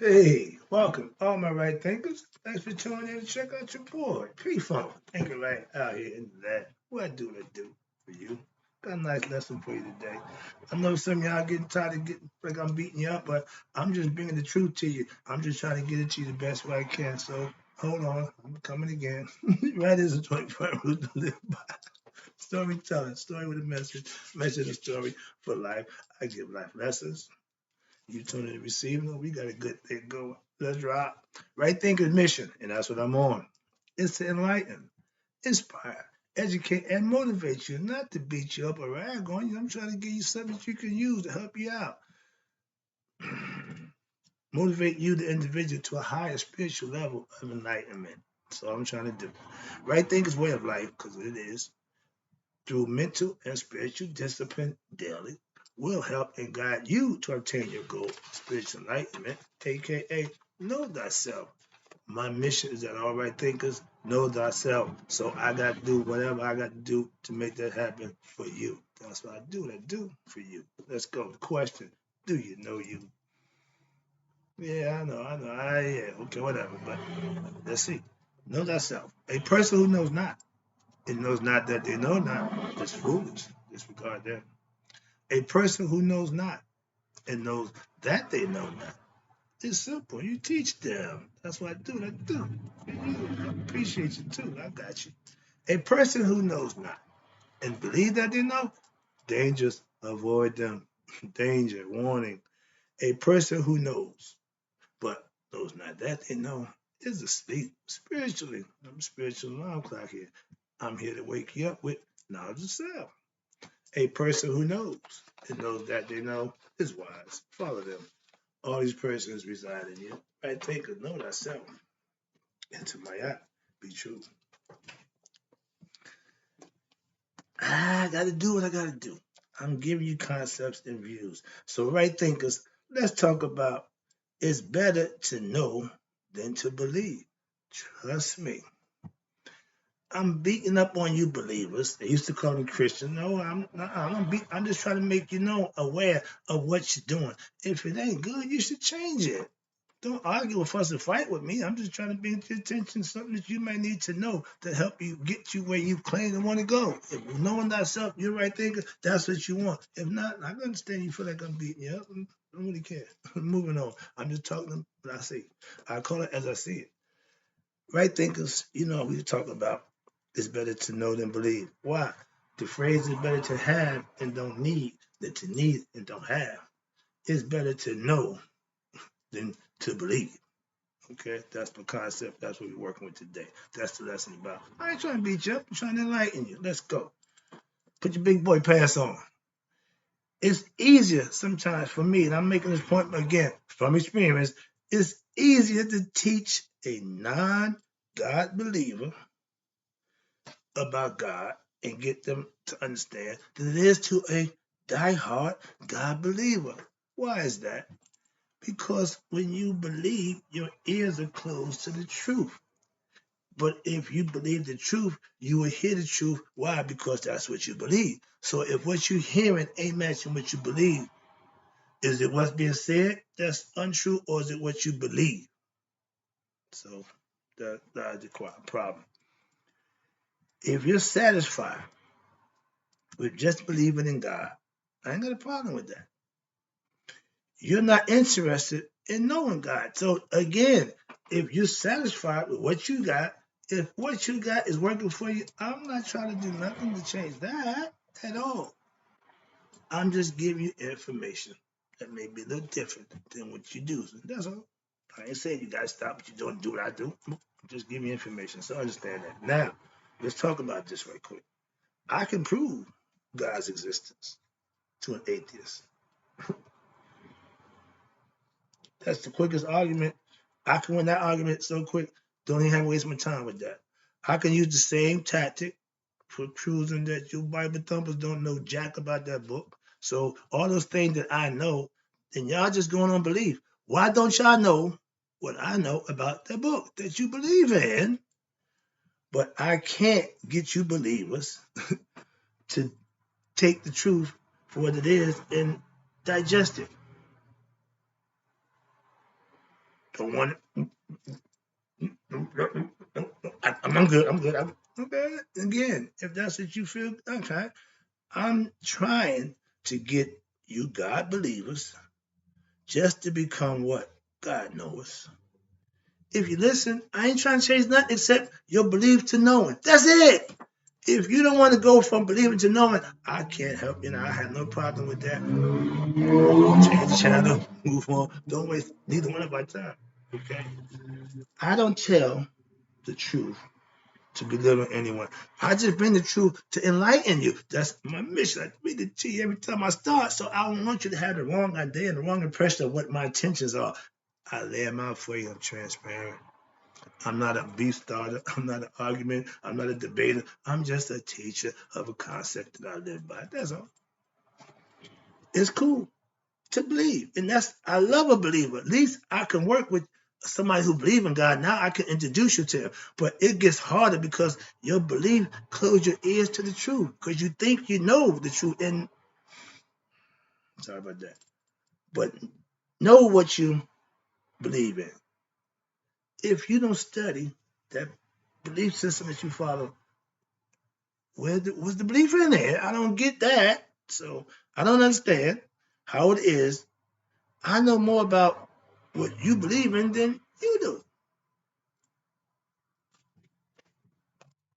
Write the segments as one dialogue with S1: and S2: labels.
S1: Hey, welcome, all my right thinkers. Thanks for tuning in to check out your boy, P-Funk, thinking right out here in that. What do I do for you? Got a nice lesson for you today. I know some of y'all getting tired of getting like I'm beating you up, but I'm just bringing the truth to you. I'm just trying to get it to you the best way I can. So hold on, I'm coming again. Right is a 25 rule to live by. Storytelling, story with a message, a story for life. I give life lessons. You tune in to receive them. We got a good thing going. Let's rock. Right thinking mission, and that's what I'm on. It's to enlighten, inspire, educate, and motivate you, not to beat you up or rag on you. I'm trying to give you something that you can use to help you out. Motivate you, the individual, to a higher spiritual level of enlightenment. So I'm trying to do. Right thinking's way of life, because it is, through mental and spiritual discipline daily, will help and guide you to obtain your goal, spiritual enlightenment, aka know thyself. My mission is that all right thinkers know thyself. So I got to do whatever I got to do to make that happen for you. That's what I do. What I do for you. Let's go. The question: do you know you? Yeah, I know. Yeah, okay, whatever. But let's see. Know thyself. A person who knows not and knows not that they know not is foolish. Disregard that. A person who knows not and knows that they know not. It's simple. You teach them. That's what I do. I do. I appreciate you too. I got you. A person who knows not and believe that they know, dangers, avoid them. Danger, warning. A person who knows, but knows not that they know, is asleep spiritually. I'm a spiritual alarm clock here. I'm here to wake you up with knowledge of self. A person who knows and knows that they know is wise. Follow them. All these persons reside in you. Right thinker, know thyself. Into my act, be true. I gotta do what I gotta do. I'm giving you concepts and views. So, right thinkers, let's talk about it's better to know than to believe. Trust me. I'm beating up on you believers. They used to call me Christian. No, I'm just trying to make you know aware of what you're doing. If it ain't good, you should change it. Don't argue or fuss and fight with me. I'm just trying to bring to your attention something that you might need to know to help you get you where you claim to want to go. If knowing thyself, you're right thinker, that's what you want. If not, I can understand you feel like I'm beating you up. I don't really care. Moving on. I'm just talking what I see. I call it as I see it. Right thinkers, we talk about it's better to know than believe. Why? The phrase is better to have and don't need than to need and don't have. It's better to know than to believe. Okay, that's the concept. That's what we're working with today. That's the lesson about. I ain't trying to beat you up. I'm trying to enlighten you. Let's go. Put your big boy pants on. It's easier sometimes for me, and I'm making this point again from experience. It's easier to teach a non-God believer about God and get them to understand than it is to a die-hard God believer. Why is that? Because when you believe, your ears are closed to the truth. But if you believe the truth, you will hear the truth. Why? Because that's what you believe. So if what you're hearing ain't matching what you believe, is it what's being said that's untrue, or is it what you believe? So that's the problem. If you're satisfied with just believing in God, I ain't got a problem with that. You're not interested in knowing God. So again, if you're satisfied with what you got, if what you got is working for you, I'm not trying to do nothing to change that at all. I'm just giving you information that may be a little different than what you do. That's all. I ain't saying you gotta stop what you're doing and do what I do. I'm just giving you information. So understand that. Now, let's talk about this right quick. I can prove God's existence to an atheist. That's the quickest argument. I can win that argument so quick. Don't even have to waste my time with that. I can use the same tactic for proving that you Bible thumpers don't know jack about that book. So all those things that I know, and y'all just going on belief. Why don't y'all know what I know about that book that you believe in? But I can't get you believers to take the truth for what it is and digest it. Don't want it. I'm good. I'm good. Okay. Again, if that's what you feel, okay. I'm trying to get you God believers just to become what God knows. If you listen, I ain't trying to change nothing except your belief to knowing. That's it. If you don't want to go from believing to knowing, I can't help you. I have no problem with that. Change the channel, move on. Don't waste neither one of our time. Okay? I don't tell the truth to belittle anyone. I just bring the truth to enlighten you. That's my mission. I read it to you every time I start. So I don't want you to have the wrong idea and the wrong impression of what my intentions are. I lay them out for you. I'm transparent. I'm not a beef starter. I'm not an argument. I'm not a debater. I'm just a teacher of a concept that I live by. That's all. It's cool to believe. And that's, I love a believer. At least I can work with somebody who believes in God. Now I can introduce you to him. But it gets harder because your belief closes your ears to the truth because you think you know the truth. And sorry about that. But know what you believe in. If you don't study that belief system that you follow, what's the belief in there? I don't get that. So I don't understand how it is. I know more about what you believe in than you do.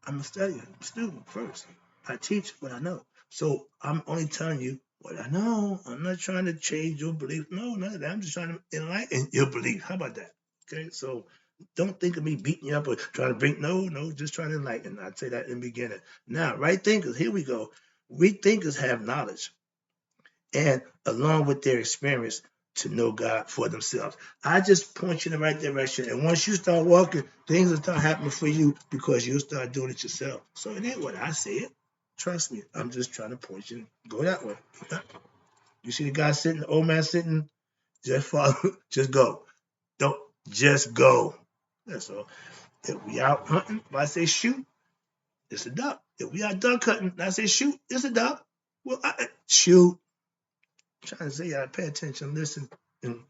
S1: I'm a studier, I'm a student first. I teach what I know. So I'm only telling you what I know. I'm not trying to change your belief. No, none of that. I'm just trying to enlighten your belief. How about that? Okay, so don't think of me beating you up or trying to bring, no, just trying to enlighten. I'd say that in the beginning. Now, right thinkers, here we go. We thinkers have knowledge and along with their experience to know God for themselves. I just point you in the right direction. And once you start walking, things will start happening for you because you'll start doing it yourself. So it ain't what I say it. Trust me. I'm just trying to point you. Go that way. You see the guy sitting, the old man sitting, just follow, just go. Don't just go. That's all. If we out hunting, if I say shoot, it's a duck. If we out duck hunting, and I say shoot, it's a duck. Well, shoot. I'm trying to say, I pay attention, listen. And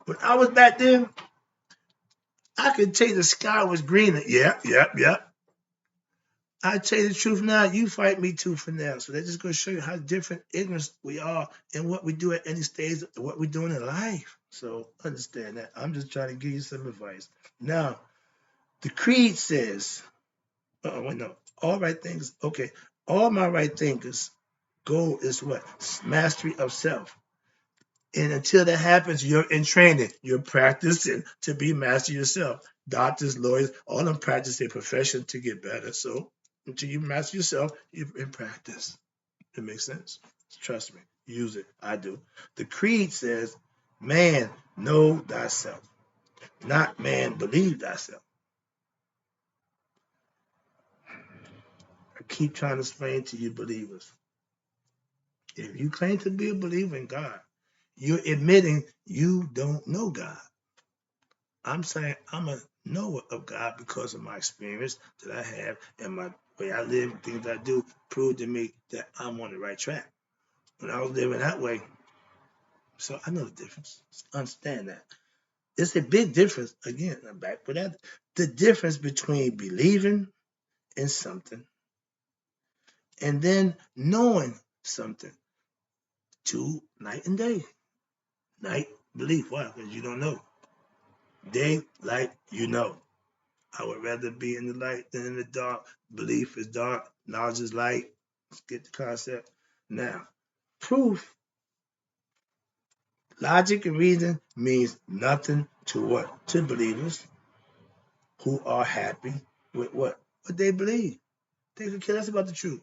S1: when I was back then, I could tell you the sky was green. Yep. I tell you the truth now, you fight me too for now. So that's just going to show you how different ignorant we are and what we do at any stage, what we're doing in life. So understand that. I'm just trying to give you some advice. Now, the creed says, wait, no, all right things, okay. All my right thinkers' goal is what? Mastery of self. And until that happens, you're in training. You're practicing to be master yourself. Doctors, lawyers, all them practice their profession to get better. So until you master yourself, you're in practice. It makes sense. Trust me. Use it. I do. The creed says, man, know thyself. Not man, believe thyself. I keep trying to explain to you believers. If you claim to be a believer in God, you're admitting you don't know God. I'm saying I'm a knower of God because of my experience that I have and my way I live, things I do, prove to me that I'm on the right track. When I was living that way, so I know the difference. Understand that. It's a big difference. Again, I'm back with that. The difference between believing in something and then knowing something. Two, night and day. Night, belief. Why? Because you don't know. Day, light, you know. I would rather be in the light than in the dark. Belief is dark, knowledge is light. Let's get the concept. Now, proof, logic, and reason means nothing to what? To believers who are happy with what? What they believe. They can care less about the truth.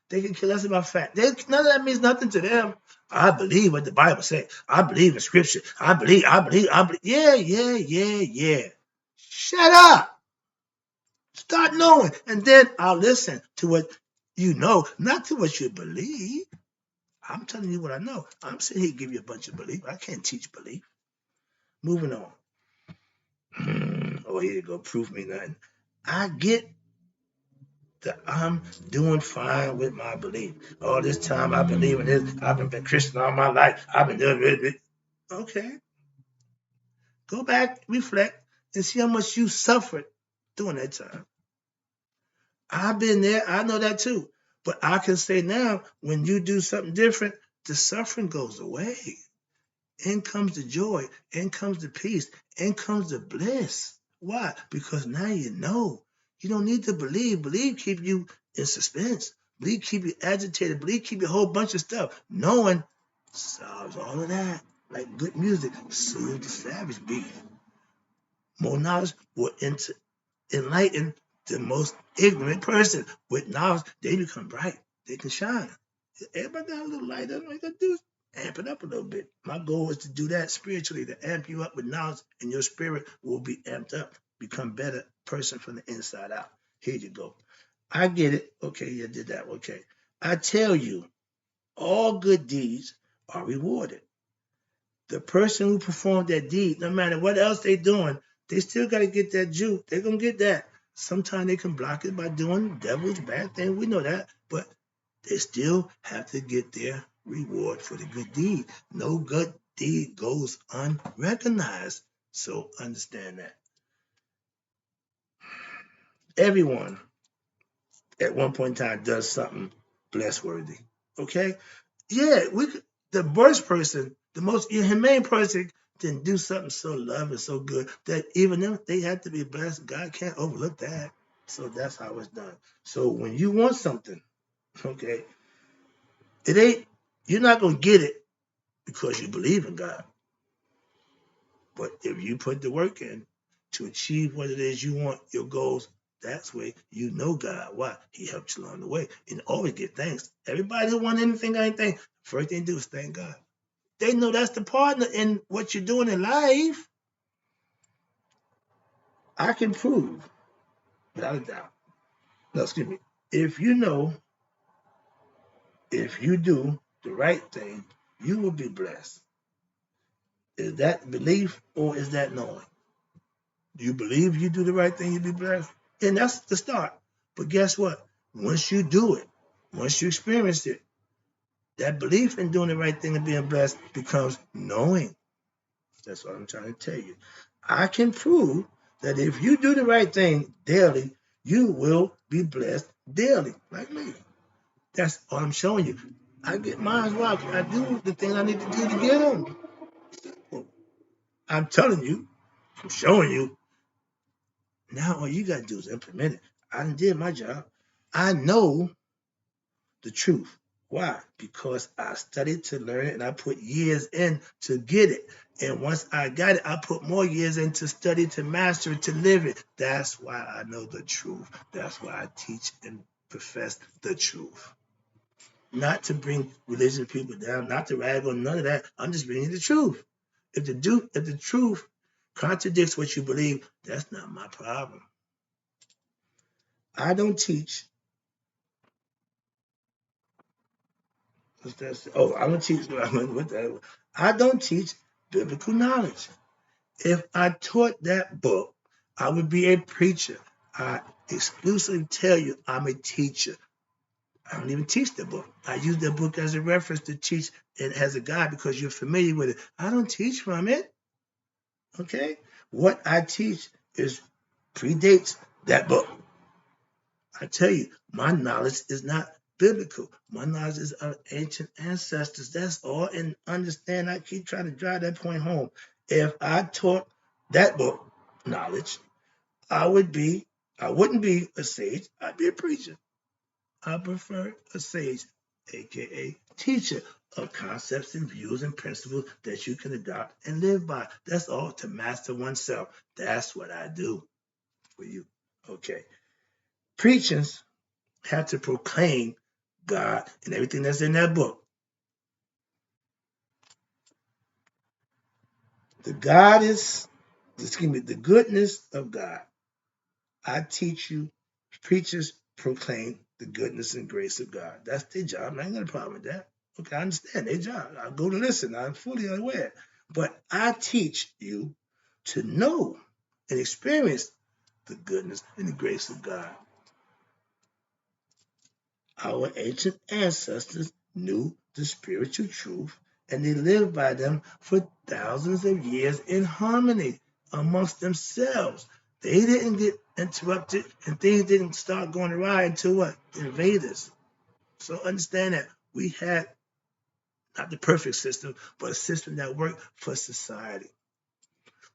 S1: They can care less about fact. None of that means nothing to them. I believe what the Bible says. I believe in scripture. I believe. Yeah. Shut up. Start knowing, and then I'll listen to what you know, not to what you believe. I'm telling you what I know. I'm sitting here give you a bunch of belief. I can't teach belief. Moving on. Oh, here you go. Prove me nothing. I get that I'm doing fine with my belief. All this time I believe in this. I've been Christian all my life. I've been doing it. Okay. Go back, reflect, and see how much you suffered during that time. I've been there. I know that too. But I can say now, when you do something different, the suffering goes away. In comes the joy. In comes the peace. In comes the bliss. Why? Because now you know. You don't need to believe. Believe keep you in suspense. Believe keep you agitated. Believe keep you a whole bunch of stuff. Knowing solves all of that. Like good music soothes the savage beat. More knowledge will enlighten the most ignorant person. With knowledge, they become bright. They can shine. Everybody got a little light. That's all you got to do is amp it up a little bit. My goal is to do that spiritually, to amp you up with knowledge, and your spirit will be amped up. Become better person from the inside out. Here you go. I get it. Okay, you did that. Okay. I tell you, all good deeds are rewarded. The person who performed that deed, no matter what else they doing, they still got to get that juice. They're going to get that. Sometimes they can block it by doing devil's bad thing. We know that. But they still have to get their reward for the good deed. No good deed goes unrecognized. So understand that. Everyone at one point in time does something bless worthy. Okay? Yeah, the worst person, the most inhumane person can do something so loving, so good that even if they have to be blessed, God can't overlook that. So that's how it's done. So when you want something, okay, it ain't, you're not gonna get it because you believe in God. But if you put the work in to achieve what it is you want, your goals, that's where you know God. Why? He helps you along the way. And always give thanks. Everybody who want anything, first thing they do is thank God. They know that's the partner in what you're doing in life. I can prove, without a doubt. No, excuse me. If you know, if you do the right thing, you will be blessed. Is that belief or is that knowing? Do you believe you do the right thing, you'll be blessed? And that's the start. But guess what? Once you do it, once you experience it, that belief in doing the right thing and being blessed becomes knowing. That's what I'm trying to tell you. I can prove that if you do the right thing daily, you will be blessed daily, like me. That's all I'm showing you. I get mine well. I do the thing I need to do to get them. I'm telling you, I'm showing you. Now all you gotta do is implement it. I done did my job. I know the truth. Why? Because I studied to learn it and I put years in to get it. And once I got it, I put more years in to study, to master it, to live it. That's why I know the truth. That's why I teach and profess the truth. Not to bring religious people down, not to rag on none of that. I'm just bringing the truth. If the truth contradicts what you believe, that's not my problem. I don't teach. I don't teach. I don't teach biblical knowledge. If I taught that book, I would be a preacher. I exclusively tell you I'm a teacher. I don't even teach the book. I use the book as a reference to teach it as a guide because you're familiar with it. I don't teach from it. Okay? What I teach is predates that book. I tell you, my knowledge is not biblical. My knowledge is of ancient ancestors. That's all. And understand, I keep trying to drive that point home. If I taught that book knowledge, I wouldn't be a sage. I'd be a preacher. I prefer a sage, aka teacher of concepts and views and principles that you can adopt and live by. That's all, to master oneself. That's what I do for you. Okay. Preachings have to proclaim God and everything that's in that book. The goodness of God. I teach you, preachers proclaim the goodness and grace of God. That's their job. I ain't got a problem with that. Okay, I understand their job. I go to listen. I'm fully aware. But I teach you to know and experience the goodness and the grace of God. Our ancient ancestors knew the spiritual truth and they lived by them for thousands of years in harmony amongst themselves. They didn't get interrupted, and things didn't start going awry until what? Invaders. So understand that we had not the perfect system, but a system that worked for society.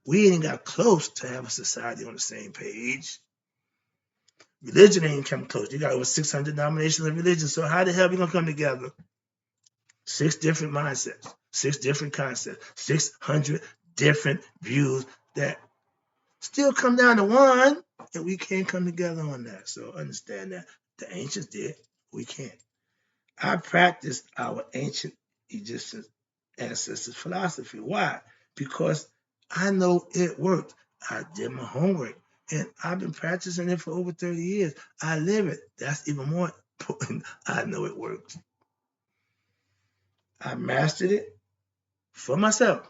S1: We ain't got close to have a society on the same page. Religion ain't come close. You got over 600 denominations of religion. So how the hell we gonna come together? 6 different mindsets, 6 different concepts, 600 different views that still come down to one, and we can't come together on that. So understand that the ancients did, we can't. I practice our ancient Egyptian ancestors' philosophy. Why? Because I know it worked. I did my homework, and I've been practicing it for over 30 years. I live it. That's even more important. I know it works. I mastered it for myself.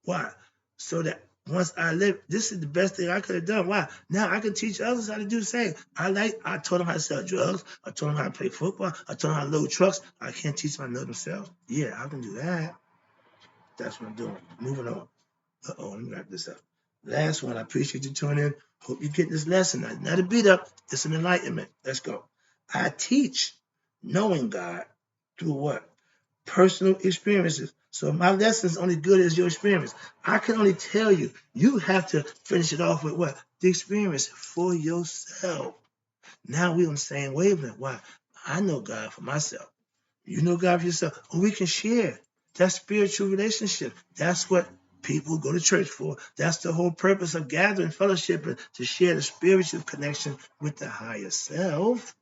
S1: Why? So that once I live, this is the best thing I could have done. Why? Now I can teach others how to do the same. I taught them how to sell drugs. I taught them how to play football. I taught them how to load trucks. I can't teach them how to know themselves. Yeah, I can do that. That's what I'm doing. Moving on. Let me wrap this up. Last one. I appreciate you tuning in. Hope you get this lesson. Not a beat up. It's an enlightenment. Let's go. I teach knowing God through what? Personal experiences. So my lesson is only good as your experience. I can only tell you. You have to finish it off with what? The experience for yourself. Now we're on the same wavelength. Why? I know God for myself. You know God for yourself. And we can share. That's spiritual relationship. That's what people go to church for. That's the whole purpose of gathering, fellowship, to share the spiritual connection with the higher self.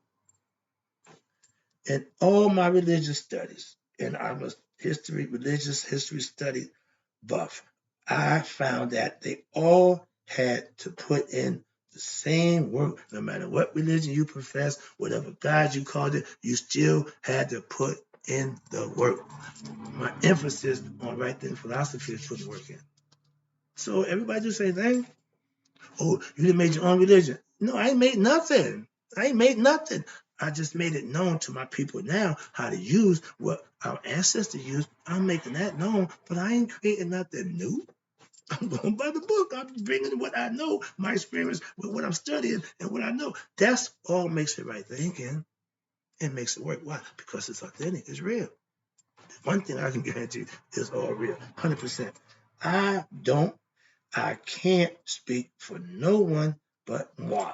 S1: In all my religious studies, and I'm a religious history study buff, I found that they all had to put in the same work. No matter what religion you profess, whatever God you called it, you still had to put in the work. My emphasis on right thinking philosophy is putting work in. So everybody do the same thing. Oh, you didn't make your own religion. No, I ain't made nothing. I ain't made nothing. I just made it known to my people now how to use what our ancestors used. I'm making that known, but I ain't creating nothing new. I'm going by the book. I'm bringing what I know, my experience with what I'm studying and what I know. That's all makes it right thinking. It makes it work. Why? Because it's authentic. It's real. One thing I can guarantee is all real, 100%. I can't speak for no one but moi.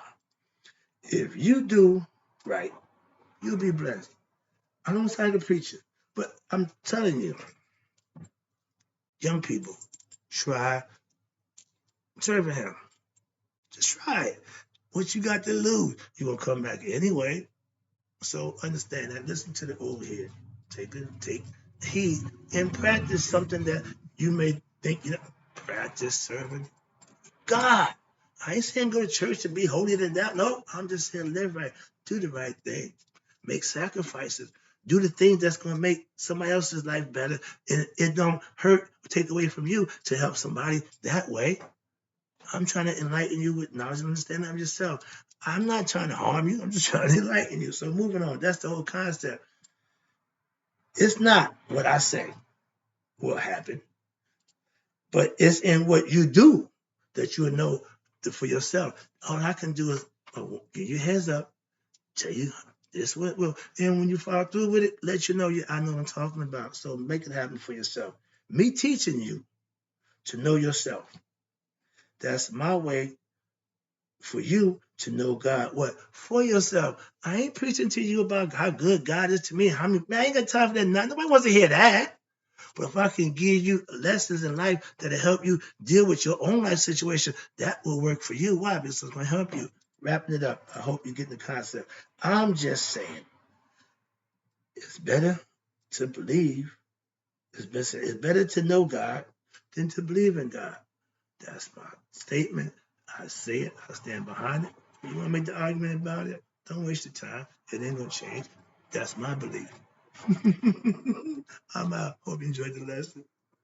S1: If you do right, you'll be blessed. I don't sound like a preacher, but I'm telling you, young people, try serving him. Just try it. What you got to lose? You're going to come back anyway. So understand that. Listen to the old head. Take heed and practice something that you may think, practice serving God. I ain't saying go to church to be holier than that. No, I'm just saying live right. Do the right thing. Make sacrifices. Do the things that's going to make somebody else's life better. And it don't hurt or take away from you to help somebody that way. I'm trying to enlighten you with knowledge and understanding of yourself. I'm not trying to harm you. I'm just trying to enlighten you. So moving on. That's the whole concept. It's not what I say will happen, but it's in what you do that you'll know for yourself. All I can do is give you a heads up, tell you this what will, and when you follow through with it, let you know I know what I'm talking about. So make it happen for yourself. Me teaching you to know yourself. That's my way for you to know God. What? For yourself. I ain't preaching to you about how good God is to me. Man, I ain't got time for that. Nobody wants to hear that. But if I can give you lessons in life that'll help you deal with your own life situation, that will work for you. Why? Because it's going to help you. Wrapping it up. I hope you get the concept. I'm just saying, it's better to believe. It's better to know God than to believe in God. That's my statement. I say it. I stand behind it. If you want to make the argument about it, don't waste your time. It ain't going to change. That's my belief. I'm out. Hope you enjoyed the lesson.